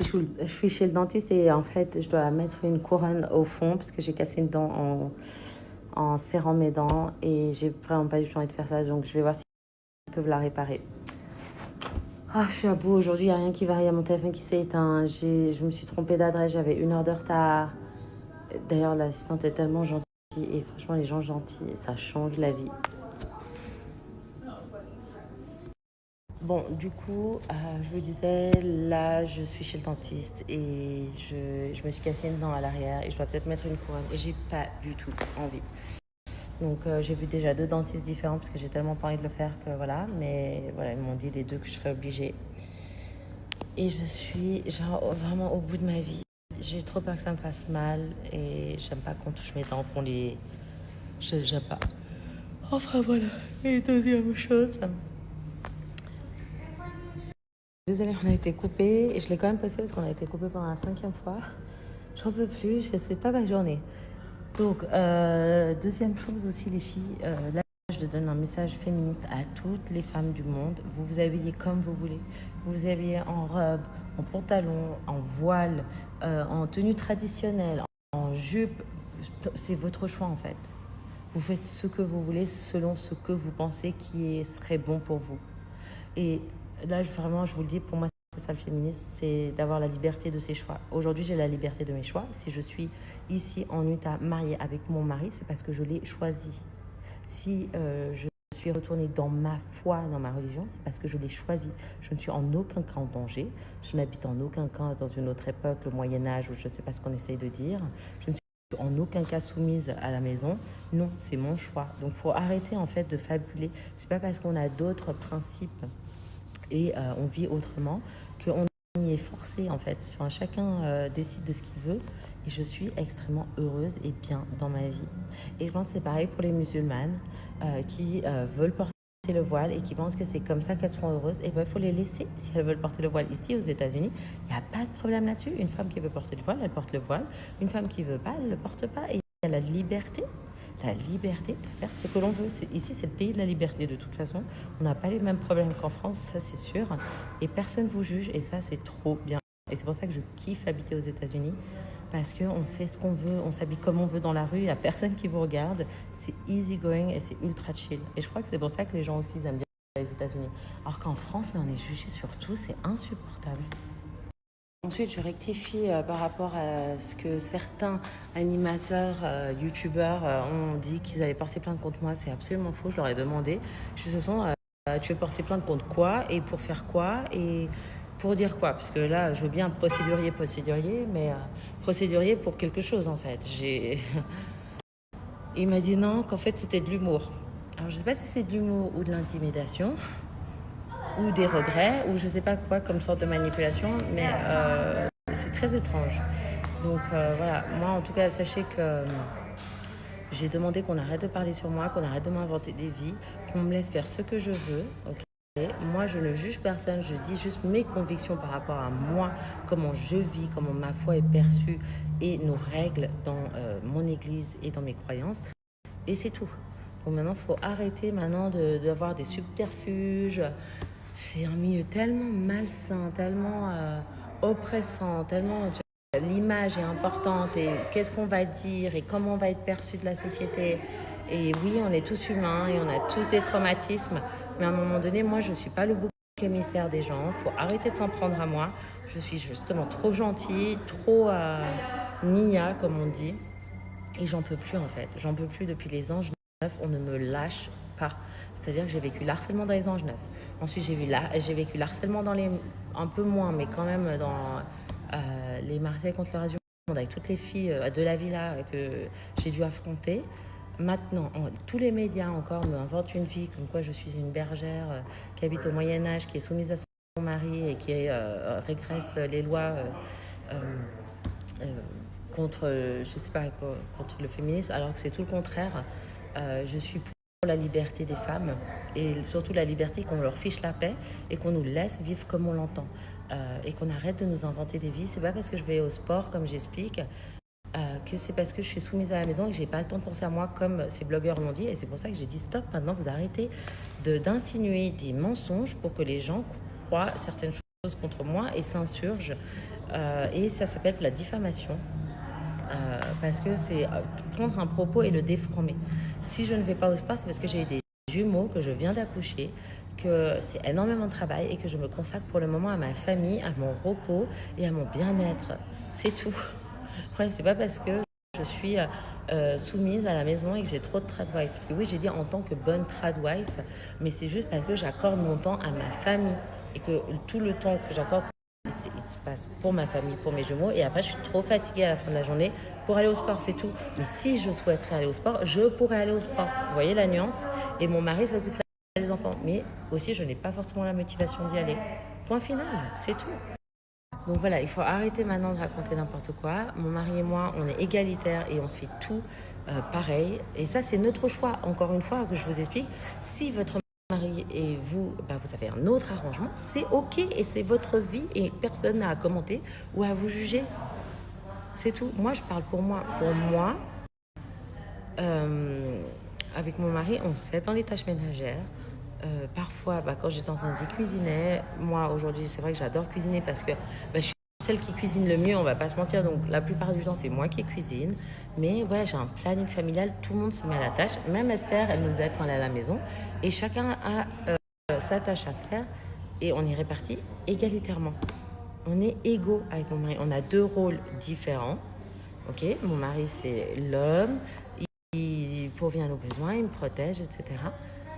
Je suis chez le dentiste et en fait, je dois mettre une couronne au fond parce que j'ai cassé une dent en serrant mes dents et j'ai vraiment pas du tout envie de faire ça. Donc, je vais voir s'ils peuvent la réparer. Ah, je suis à bout aujourd'hui, il n'y a rien qui va, il y a mon téléphone qui s'est éteint. Je me suis trompée d'adresse, j'avais 1 heure de retard. D'ailleurs, l'assistante est tellement gentille et franchement, les gens gentils, ça change la vie. Bon, du coup, je vous disais, là, je suis chez le dentiste et je me suis cassé une dent à l'arrière et je dois peut-être mettre une couronne et j'ai pas du tout envie. Donc, j'ai vu déjà 2 dentistes différents parce que j'ai tellement pas envie de le faire que voilà. Mais voilà, ils m'ont dit les deux que je serais obligée. Et je suis genre vraiment au bout de ma vie. J'ai trop peur que ça me fasse mal et j'aime pas qu'on touche mes dents, qu'on les... J'aime pas. Enfin voilà. Et deuxième chose. Désolée, on a été coupé et je l'ai quand même posté parce qu'on a été coupé pendant la 5e fois. J'en peux plus, c'est pas ma journée. Donc, deuxième chose aussi, les filles, là, je donne un message féministe à toutes les femmes du monde. Vous vous habillez comme vous voulez. Vous vous habillez en robe, en pantalon, en voile, en tenue traditionnelle, en jupe. C'est votre choix en fait. Vous faites ce que vous voulez selon ce que vous pensez serait bon pour vous. Et là, vraiment, je vous le dis, pour moi, c'est ça le féminisme, c'est d'avoir la liberté de ses choix. Aujourd'hui, j'ai la liberté de mes choix. Si je suis ici en Utah mariée avec mon mari, c'est parce que je l'ai choisi. Si je suis retournée dans ma foi, dans ma religion, c'est parce que je l'ai choisi. Je ne suis en aucun cas en danger. Je n'habite en aucun cas dans une autre époque, le Moyen-Âge, ou je ne sais pas ce qu'on essaye de dire. Je ne suis en aucun cas soumise à la maison. Non, c'est mon choix. Donc, il faut arrêter en fait de fabuler. C'est pas parce qu'on a d'autres principes et on vit autrement qu'on y est forcé en fait. Enfin, chacun décide de ce qu'il veut et je suis extrêmement heureuse et bien dans ma vie. Et je pense que c'est pareil pour les musulmanes qui veulent porter le voile et qui pensent que c'est comme ça qu'elles seront heureuses. Et ben il faut les laisser si elles veulent porter le voile ici aux États-Unis. Il n'y a pas de problème là-dessus. Une femme qui veut porter le voile, elle porte le voile. Une femme qui veut pas, elle le porte pas. Et il y a la liberté de faire ce que l'on veut. Ici, c'est le pays de la liberté de toute façon. On n'a pas les mêmes problèmes qu'en France, ça c'est sûr. Et personne ne vous juge et ça c'est trop bien. Et c'est pour ça que je kiffe habiter aux États-Unis parce qu'on fait ce qu'on veut, on s'habille comme on veut dans la rue, il n'y a personne qui vous regarde. C'est easy going et c'est ultra chill. Et je crois que c'est pour ça que les gens aussi aiment bien les États-Unis. Alors qu'en France, mais on est jugé sur tout, c'est insupportable. Ensuite, je rectifie par rapport à ce que certains animateurs, youtubeurs ont dit qu'ils allaient porter plainte contre moi. C'est absolument faux, je leur ai demandé. Je de toute façon, tu veux porter plainte contre quoi et pour faire quoi et pour dire quoi? Parce que là, je veux bien procédurier, mais procédurier pour quelque chose en fait. Il m'a dit non, qu'en fait c'était de l'humour. Alors je sais pas si c'est de l'humour ou de l'intimidation ou des regrets, ou je sais pas quoi comme sorte de manipulation, mais c'est très étrange. Donc voilà, moi en tout cas, sachez que j'ai demandé qu'on arrête de parler sur moi, qu'on arrête de m'inventer des vies, qu'on me laisse faire ce que je veux, ok. Moi, je ne juge personne, je dis juste mes convictions par rapport à moi, comment je vis, comment ma foi est perçue et nos règles dans mon église et dans mes croyances. Et c'est tout. Donc maintenant, il faut arrêter maintenant d'avoir des subterfuges. C'est un milieu tellement malsain, tellement oppressant, tellement... L'image est importante et qu'est-ce qu'on va dire et comment on va être perçu de la société. Et oui, on est tous humains et on a tous des traumatismes. Mais à un moment donné, moi, je ne suis pas le bouc émissaire des gens. Il faut arrêter de s'en prendre à moi. Je suis justement trop gentille, trop nia, comme on dit. Et j'en peux plus, en fait. J'en peux plus depuis les anges neufs. On ne me lâche pas. C'est-à-dire que j'ai vécu l'harcèlement dans les anges neufs. Ensuite, j'ai vécu l'harcèlement dans les... Un peu moins, mais quand même dans... les Marseillais contre le reste du monde, avec toutes les filles de la villa que j'ai dû affronter. Maintenant, tous les médias encore me inventent une vie comme quoi je suis une bergère qui habite au Moyen-Âge, qui est soumise à son mari et qui régresse les lois euh, euh, contre, je sais pas, contre le féminisme, alors que c'est tout le contraire. Je suis pour la liberté des femmes et surtout la liberté qu'on leur fiche la paix et qu'on nous laisse vivre comme on l'entend. Et qu'on arrête de nous inventer des vies. C'est pas parce que je vais au sport, comme j'explique, que c'est parce que je suis soumise à la maison et que j'ai pas le temps de penser à moi comme ces blogueurs l'ont dit. Et c'est pour ça que j'ai dit stop, maintenant vous arrêtez d'insinuer des mensonges pour que les gens croient certaines choses contre moi et s'insurgent et ça s'appelle la diffamation. Parce que c'est prendre un propos et le déformer. Si je ne vais pas au sport, c'est parce que j'ai des jumeaux, que je viens d'accoucher, que c'est énormément de travail et que je me consacre pour le moment à ma famille, à mon repos et à mon bien-être. C'est tout. Ouais, c'est pas parce que je suis soumise à la maison et que j'ai trop de tradwife. Parce que oui, j'ai dit en tant que bonne tradwife, mais c'est juste parce que j'accorde mon temps à ma famille et que tout le temps que j'accorde, il se passe pour ma famille, pour mes jumeaux. Et après, je suis trop fatiguée à la fin de la journée pour aller au sport, c'est tout. Mais si je souhaiterais aller au sport, je pourrais aller au sport. Vous voyez la nuance? Et mon mari s'occuperait des enfants. Mais aussi, je n'ai pas forcément la motivation d'y aller. Point final, c'est tout. Donc voilà, il faut arrêter maintenant de raconter n'importe quoi. Mon mari et moi, on est égalitaires et on fait tout pareil. Et ça, c'est notre choix. Encore une fois, que je vous explique, si votre mari et vous, bah, vous avez un autre arrangement, c'est OK et c'est votre vie et personne n'a à commenter ou à vous juger. C'est tout. Moi, je parle pour moi. Pour moi, avec mon mari, on s'aide dans les tâches ménagères. Parfois, bah, quand j'étais enceinte, il cuisinait. Moi, aujourd'hui, c'est vrai que j'adore cuisiner parce que bah, je suis celle qui cuisine le mieux, on va pas se mentir. Donc, la plupart du temps, c'est moi qui cuisine. Mais voilà, j'ai un planning familial. Tout le monde se met à la tâche. Même Esther, elle nous aide quand elle est à la maison. Et chacun a sa tâche à faire. Et on est répartis égalitairement. On est égaux avec mon mari. On a deux rôles différents. Ok, mon mari, c'est l'homme. Il pourvient à nos besoins, il me protège, etc.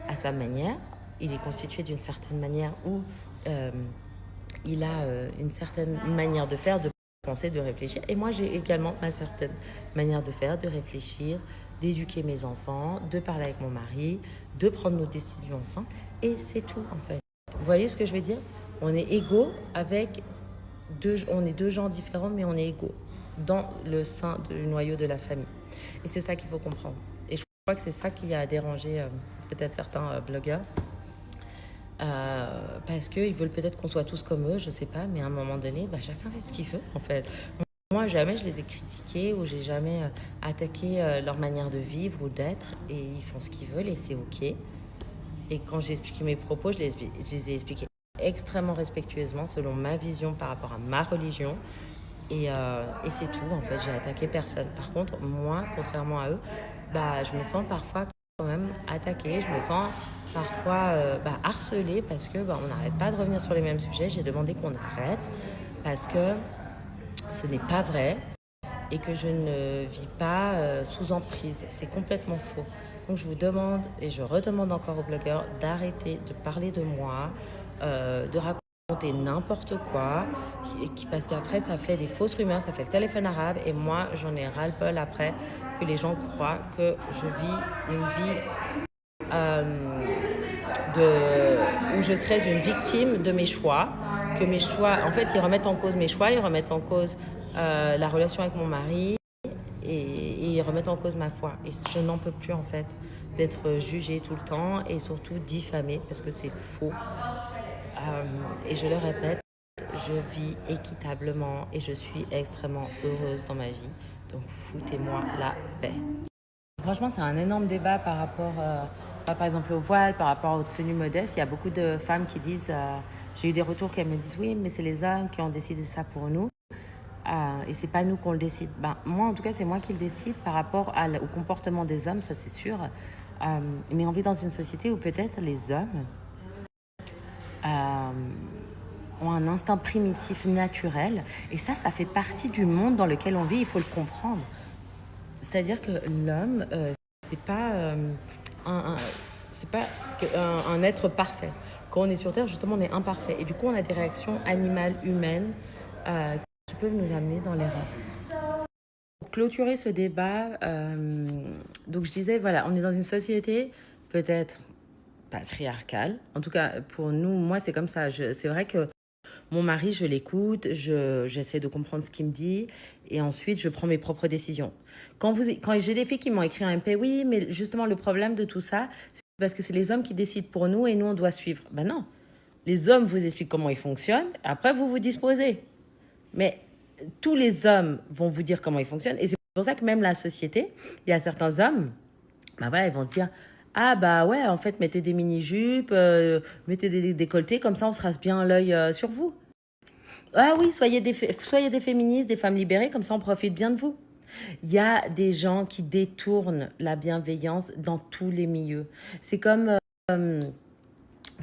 À sa manière. Il est constitué d'une certaine manière où il a une certaine manière de faire, de penser, de réfléchir. Et moi, j'ai également ma certaine manière de faire, de réfléchir, d'éduquer mes enfants, de parler avec mon mari, de prendre nos décisions ensemble. Et c'est tout, en fait. Vous voyez ce que je veux dire? On est égaux avec on est deux gens différents, mais on est égaux dans le sein du noyau de la famille. Et c'est ça qu'il faut comprendre. Et je crois que c'est ça qui a dérangé peut-être certains blogueurs. Parce qu'ils veulent peut-être qu'on soit tous comme eux, je sais pas, mais à un moment donné, bah, chacun fait ce qu'il veut, en fait. Moi, jamais je les ai critiqués ou j'ai jamais attaqué leur manière de vivre ou d'être. Et ils font ce qu'ils veulent et c'est OK. Et quand j'ai expliqué mes propos, je les ai expliqués extrêmement respectueusement selon ma vision par rapport à ma religion. Et c'est tout, en fait, j'ai attaqué personne. Par contre, moi, contrairement à eux, bah, je me sens parfois quand même attaquée. Je me sens parfois harcelée parce que on n'arrête pas de revenir sur les mêmes sujets. J'ai demandé qu'on arrête parce que ce n'est pas vrai et que je ne vis pas sous emprise. C'est complètement faux. Donc je vous demande et je redemande encore aux blogueurs d'arrêter de parler de moi, de raconter n'importe quoi, parce qu'après ça fait des fausses rumeurs, ça fait le téléphone arabe et moi j'en ai ras-le-bol après que les gens croient que je vis une vie où je serais une victime de mes choix, que mes choix, en fait ils remettent en cause mes choix, ils remettent en cause la relation avec mon mari et ils remettent en cause ma foi. Et je n'en peux plus en fait d'être jugée tout le temps et surtout diffamée parce que c'est faux. Et je le répète, je vis équitablement et je suis extrêmement heureuse dans ma vie. Donc foutez-moi la paix. Franchement, c'est un énorme débat par rapport, par exemple, au voile, par rapport aux tenues modestes. Il y a beaucoup de femmes qui disent, j'ai eu des retours qui me disent, oui, mais c'est les hommes qui ont décidé ça pour nous. Et c'est pas nous qu'on le décide. Moi, en tout cas, c'est moi qui le décide par rapport au comportement des hommes, ça c'est sûr. Mais on vit dans une société où peut-être les hommes ont un instinct primitif naturel. Et ça fait partie du monde dans lequel on vit, il faut le comprendre. C'est-à-dire que l'homme, c'est pas, c'est pas un être parfait. Quand on est sur Terre, justement, on est imparfait. Et du coup, on a des réactions animales, humaines, qui peuvent nous amener dans l'erreur. Pour clôturer ce débat, donc je disais, voilà, on est dans une société peut-être patriarcale. En tout cas, pour nous, moi, c'est comme ça. C'est vrai que mon mari, je l'écoute, j'essaie de comprendre ce qu'il me dit et ensuite, je prends mes propres décisions. Quand j'ai des filles qui m'ont écrit un MP, oui, mais justement, le problème de tout ça, c'est parce que c'est les hommes qui décident pour nous et nous, on doit suivre. Ben non. Les hommes vous expliquent comment ils fonctionnent, après, vous vous disposez. Mais tous les hommes vont vous dire comment ils fonctionnent. Et c'est pour ça que même la société, il y a certains hommes, ben voilà, ils vont se dire, ah bah ouais, en fait, mettez des mini-jupes, mettez des décolletés, comme ça, on se rase bien l'œil sur vous. Ah oui, soyez des féministes, des femmes libérées, comme ça on profite bien de vous. Il y a des gens qui détournent la bienveillance dans tous les milieux. C'est comme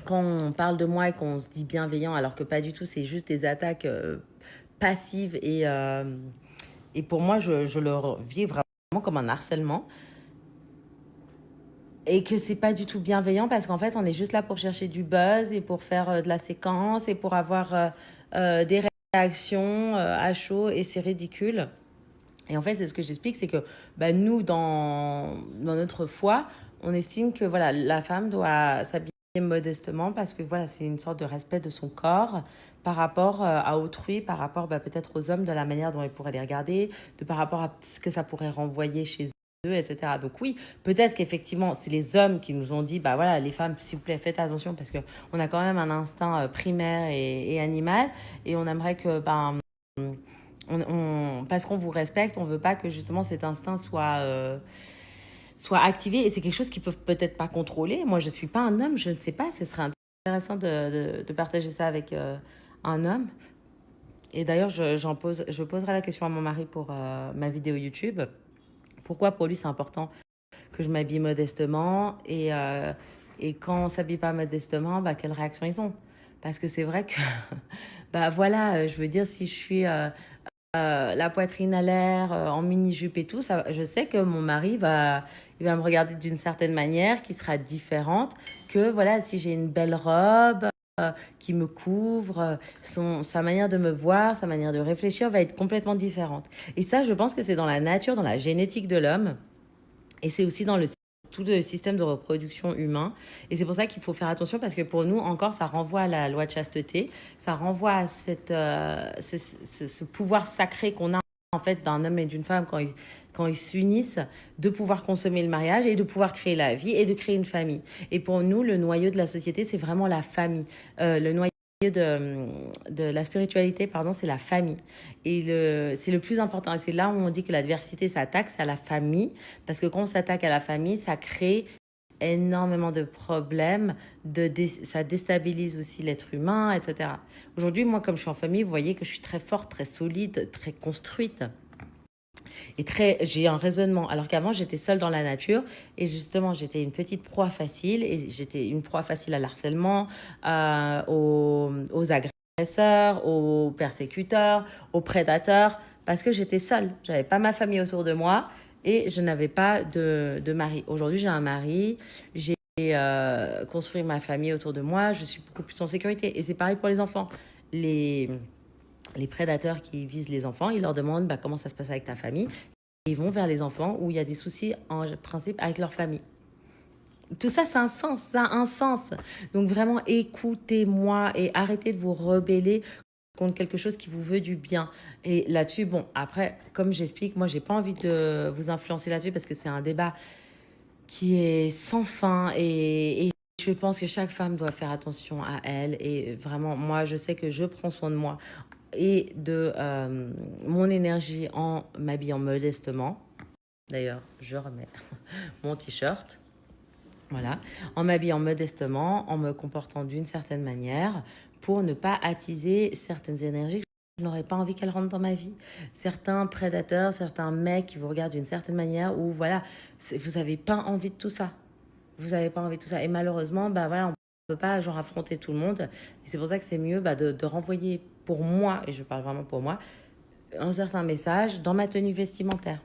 quand on parle de moi et qu'on se dit bienveillant, alors que pas du tout, c'est juste des attaques passives et pour moi, je le vis vraiment comme un harcèlement. Et que c'est pas du tout bienveillant parce qu'en fait, on est juste là pour chercher du buzz et pour faire de la séquence et pour avoir des réactions à chaud et c'est ridicule. Et en fait, c'est ce que j'explique, c'est que bah, nous, dans notre foi, on estime que voilà, la femme doit s'habiller modestement parce que voilà, c'est une sorte de respect de son corps par rapport à autrui, par rapport bah, peut-être aux hommes, de la manière dont ils pourraient les regarder, par rapport à ce que ça pourrait renvoyer chez eux, etc. Donc oui, peut-être qu'effectivement, c'est les hommes qui nous ont dit, bah voilà, les femmes, s'il vous plaît, faites attention parce qu'on a quand même un instinct primaire et animal et on aimerait que, ben, parce qu'on vous respecte, on veut pas que justement cet instinct soit activé. Et c'est quelque chose qu'ils peuvent peut-être pas contrôler. Moi, je suis pas un homme, je ne sais pas. Ce serait intéressant de partager ça avec un homme. Et d'ailleurs, je poserai la question à mon mari pour ma vidéo YouTube. Pourquoi pour lui c'est important que je m'habille modestement et quand on s'habille pas modestement, bah, quelle réaction ils ont? Parce que c'est vrai que, bah voilà, je veux dire, si je suis la poitrine à l'air, en mini-jupe et tout, ça, je sais que mon mari il va me regarder d'une certaine manière qui sera différente que voilà, si j'ai une belle robe qui me couvre, sa manière de me voir, sa manière de réfléchir va être complètement différente. Et ça, je pense que c'est dans la nature, dans la génétique de l'homme. Et c'est aussi dans tout le système de reproduction humain. Et c'est pour ça qu'il faut faire attention parce que pour nous, encore, ça renvoie à la loi de chasteté. Ça renvoie à ce pouvoir sacré qu'on a en fait d'un homme et d'une femme quand ils s'unissent, de pouvoir consommer le mariage et de pouvoir créer la vie et de créer une famille. Et pour nous, le noyau de la société, c'est vraiment la famille. Le noyau de la spiritualité, pardon, c'est la famille. Et c'est le plus important. Et c'est là où on dit que l'adversité s'attaque, c'est à la famille. Parce que quand on s'attaque à la famille, ça crée énormément de problèmes, ça déstabilise aussi l'être humain, etc. Aujourd'hui, moi, comme je suis en famille, vous voyez que je suis très forte, très solide, très construite. Et j'ai un raisonnement. Alors qu'avant, j'étais seule dans la nature et justement, j'étais une petite proie facile et j'étais une proie facile à l'harcèlement, aux agresseurs, aux persécuteurs, aux prédateurs, parce que j'étais seule. J'avais pas ma famille autour de moi et je n'avais pas de mari. Aujourd'hui, j'ai un mari, j'ai construit ma famille autour de moi, je suis beaucoup plus en sécurité. Et c'est pareil pour les enfants. Les, les prédateurs qui visent les enfants, ils leur demandent bah, comment ça se passe avec ta famille. Et ils vont vers les enfants où il y a des soucis en principe avec leur famille. Tout ça, ça a un sens, ça a un sens. Donc vraiment, écoutez-moi et arrêtez de vous rebeller contre quelque chose qui vous veut du bien. Et là-dessus, bon, après, comme j'explique, moi, j'ai pas envie de vous influencer là-dessus parce que c'est un débat qui est sans fin et je pense que chaque femme doit faire attention à elle. Et vraiment, moi, je sais que je prends soin de moi et de mon énergie en m'habillant modestement. D'ailleurs, je remets mon t-shirt. Voilà, en m'habillant modestement, en me comportant d'une certaine manière pour ne pas attiser certaines énergies que je n'aurais pas envie qu'elles rentrent dans ma vie. Certains prédateurs, certains mecs qui vous regardent d'une certaine manière où voilà, vous n'avez pas envie de tout ça. Vous n'avez pas envie de tout ça. Et malheureusement, bah voilà, on peut pas genre affronter tout le monde. Et c'est pour ça que c'est mieux bah, de renvoyer pour moi, et je parle vraiment pour moi, un certain message dans ma tenue vestimentaire.